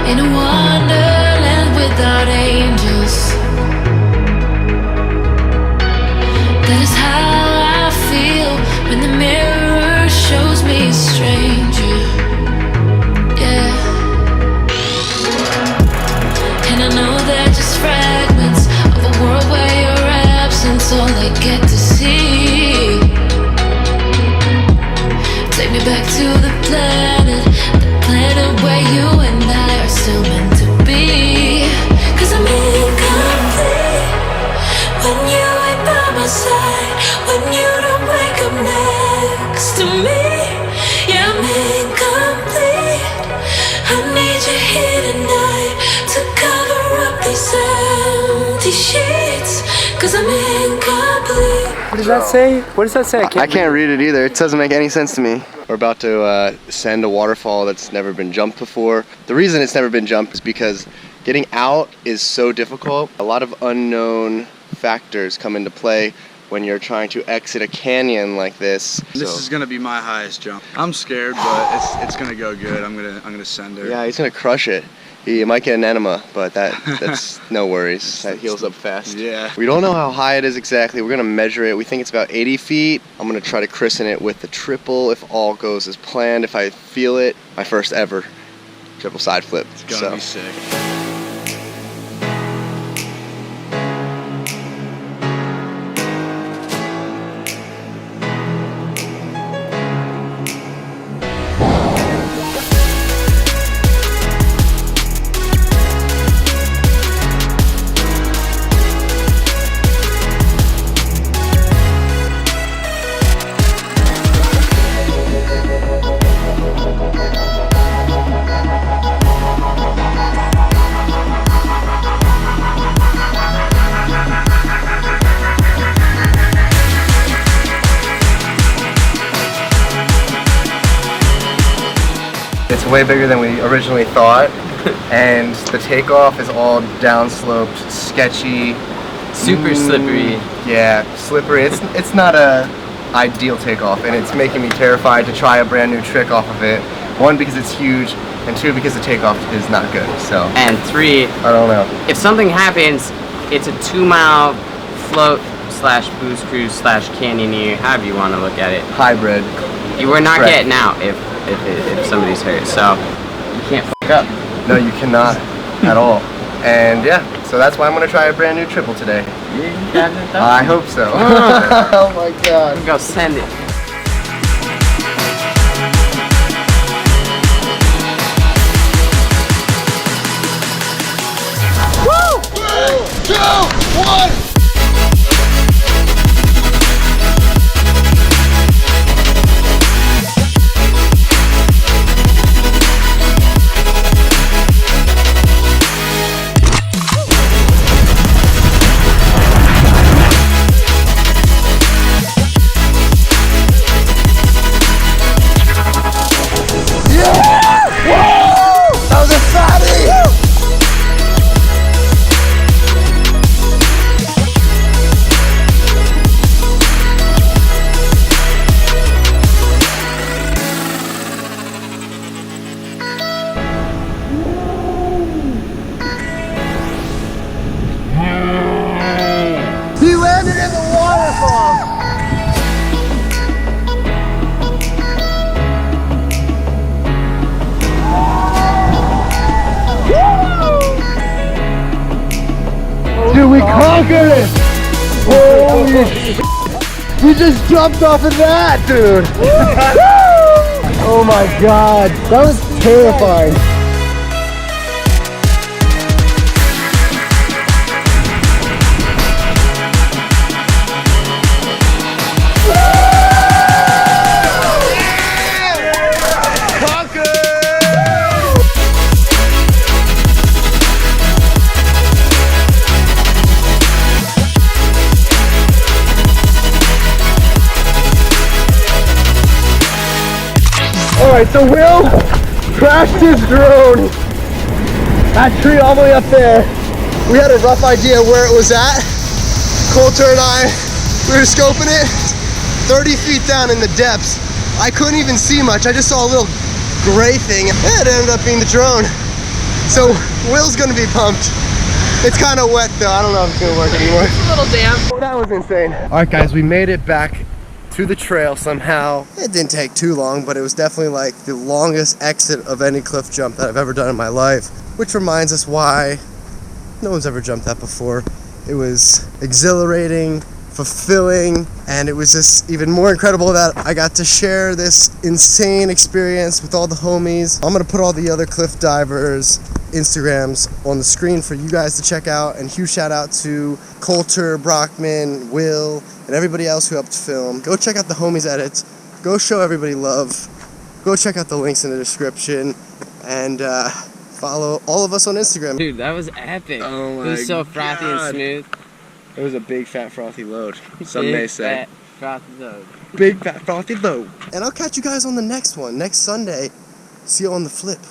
in a wonderland without angels. That is how I feel when the mirror shows me a stranger. Yeah. And I know they're just fragments of a world where your absence all I get to see. Take me back to the planet where you and I are still meant to be. 'Cause I'm incomplete when you ain't by my side, when you don't wake up next to me. Yeah, I'm incomplete. I need you here tonight to cover up these empty sheets. 'Cause I'm incomplete. What does that say? What does that say? I can't read it either. It doesn't make any sense to me. We're about to ascend a waterfall that's never been jumped before. The reason it's never been jumped is because getting out is so difficult. A lot of unknown factors come into play when you're trying to exit a canyon like this. This is gonna be my highest jump. I'm scared, but it's gonna go good. I'm gonna send her. Yeah, he's gonna crush it. He might get an enema, but that's no worries. That heals up fast. Yeah. We don't know how high it is exactly. We're gonna measure it. We think it's about 80 feet. I'm gonna try to christen it with the triple if all goes as planned. If I feel it, my first ever triple side flip. It's gonna be sick. It's way bigger than we originally thought, and the takeoff is all downsloped, sketchy, Super slippery. Yeah, slippery. It's not a ideal takeoff, and it's making me terrified to try a brand new trick off of it. One, because it's huge, and two, because the takeoff is not good. So. And three, I don't know. if something happens, it's a 2-mile float slash boost cruise slash canyoneer, however you want to look at it. Hybrid. You were not Right. getting out if somebody's hurt, so you can't fuck up. No, you cannot at all. And yeah, so that's why I'm gonna try a brand new triple today. I hope so. Oh my god. Go send it. Woo! 3, 2, 1! He landed in the waterfall! Dude, we conquered it! Holy shit! We just jumped off of that, dude! Oh my god, that was terrifying. Alright, so Will crashed his drone. That tree all the way up there. We had a rough idea where it was at. Coulter and I, we were scoping it 30 feet down in the depths. I couldn't even see much. I just saw a little gray thing. It ended up being the drone. So Will's gonna be pumped. It's kind of wet though. I don't know if it's gonna work anymore. It's a little damp. Oh, that was insane. All right, guys, we made it back to the trail somehow. It didn't take too long, but it was definitely like the longest exit of any cliff jump that I've ever done in my life, which reminds us why no one's ever jumped that before. It was exhilarating, fulfilling, and it was just even more incredible that I got to share this insane experience with all the homies. I'm gonna put all the other cliff divers Instagrams on the screen for you guys to check out, and huge shout out to Coulter, Brockman, Will, and everybody else who helped film. Go check out the homies edits, go show everybody love, go check out the links in the description, and follow all of us on Instagram. Dude, that was epic. Oh my It was so frothy and God. smooth. It was a big fat frothy load, some may say. Big, fat, frothy load. Big fat frothy load. And I'll catch you guys on the next one, next Sunday. See you on the flip.